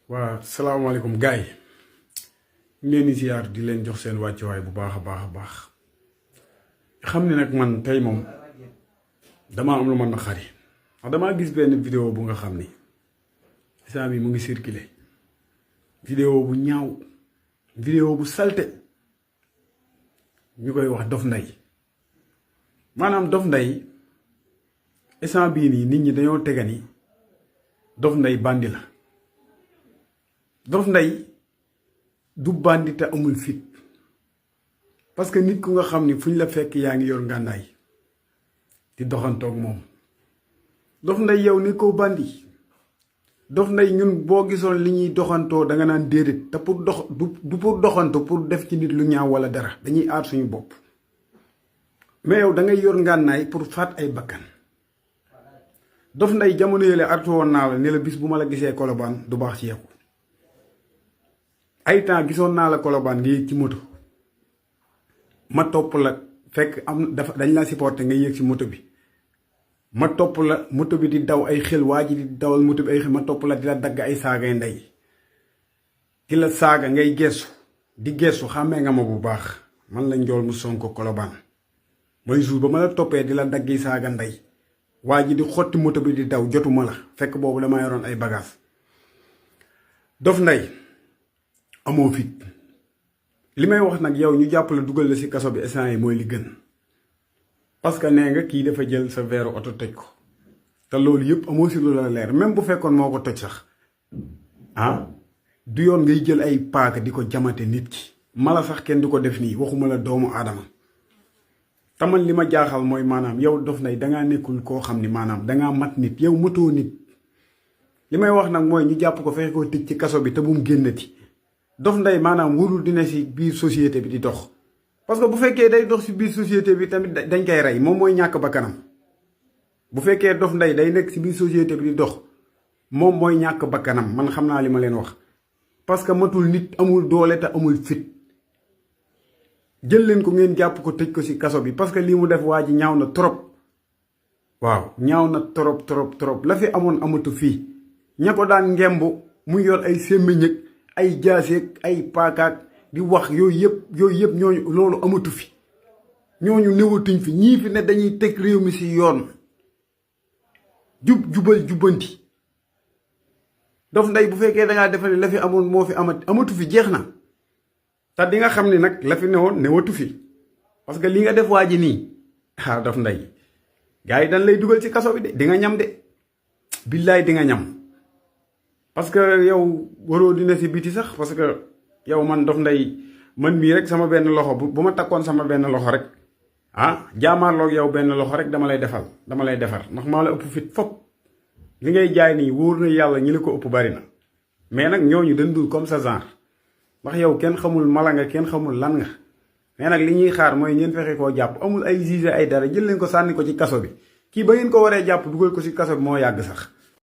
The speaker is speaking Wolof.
waa salaamaaleykum gars yi ñu leen di ziar di leen jox seen wàccuwaay bu baax a baax a baax xam ne nag man tey moom damaa am lu ma naqari ndax damaa gis benn vidéo bu nga xam ni instant bi mu ngi circulé vidéo bu ñaaw vidéo bu salte ñu koy wax Dof Ndeye maanaam Dof Ndeye instant bii nii nit ñi dañoo tegani Dof Ndeye bandi la Dof Ndeye du bandi te amul fit parce que nit ku nga xam ni fu ñu la fekk yaa ngi yor ngànnaay di doxantoog moom Dof Ndeye yow ni ko bandi Dof Ndeye ñun boo gisoon li ñuy doxantoo da nga naan déedéet te pour dox du pour doxantu pour def ci nit lu ñaaw wala dara dañuy aar suñu bopp mais yow da ngay yor ngànnaay pour faat ay bakkan Dof Ndeye jamono yële artu woon naa la ne la bis bu ma la gisee Colobane du baax ci yow ay temps gisoon naa la Colobane nga yéeg ci moto ma topp la fekk am dafa dañ la supporté nga yéeg ci moto bi ma topp la moto bi di daw ay xel waa ji di dawal moto bi ay xel ma topp la di la dagg ay saagay ndey di la saaga ngay geesu di geesu xàmmee nga ma bu baax man la njool mu Sonko Colobane mooy jour ba ma la toppee di la daggi saaga ndey waa ji di xotti moto bi di daw jotuma la fekk boobu dama yoroon ay bagages Dof Ndeye amoo fit li may wax nag yow ñu jàpp la dugal la ci kaso bi instant yi mooy li gën parce que nee nga kii dafa jël sa veeru oto toj ko te loolu yëpp amoo ci lu la leer même bu fekkoon moo ko toj sax du yoon ngay jël ay paaka di ko jamate nit ki mala sax kenn du ko def nii waxuma la doomu aadama taman li ma jaaxal mooy maanaam yow Dof Ndeye dangaa nekkul koo xam ni maanaam dangaa mat nit yow matoo nit li may wax nag mooy ñu jàpp ko fexe koo tëj ci kaso bi te bu mu génnati Dof Ndeye maanaam wurul dina ci biir société bi di dox parce que bu fekkee day dox ci biir société bi tamit dañ koy rey moom mooy ñàkk bakkanam bu fekkee Dof Ndeye day nekk ci biir société bi di dox moom mooy ñàkk bakkanam man xam naa li ma leen wax parce que matul nit amul doole te amul fit jël leen ko ngeen jàpp ko tëj ko ci kaso bi parce que lii mu def waa ji ñaaw na trop waaw ñaaw na trop la fi amoon amatu fii ña ko daan ngemb mu yor ay sémmiñëg ay jaaseeg ay paakaak di wax yooyu yëpp ñooñu loolu amatu fi ñooñu newatuñ fi ñii fi ne dañuy teg réew mi ci yoon jubal jubbanti Dof Ndeye bu fekkee dangaa defal la fi amoon moo fi amatu fi jeex na te di nga xam ni nag la fi newoon newatu fi parce que li nga def waa ji nii Dof Ndeye gars yi dañ lay dugal ci kaso bi de di nga ñam de billaay di nga ñam parce que yow waroo dina ci biti sax parce que yow man Dof Ndeye man mii rek sama benn loxo bu ma takkoon sama benn loxo rek jaamaarloog yow benn loxo rek dama lay defar ndax maa la ëpp fit fop li ngay jaay nii wóor na yàlla ñi la ko ëpp bari na mais nag ñooñu dañ dul comme ça genre ndax yow kenn xamul mala nga kenn xamul lan nga mais nag li ñuy xaar mooy ngeen fexe koo jàpp amul ay juge ay dara jël leen ko sànni ko ci kaso bi kii ba ngeen ko waree jàpp dugal ko ci kaso bi moo yàgg sax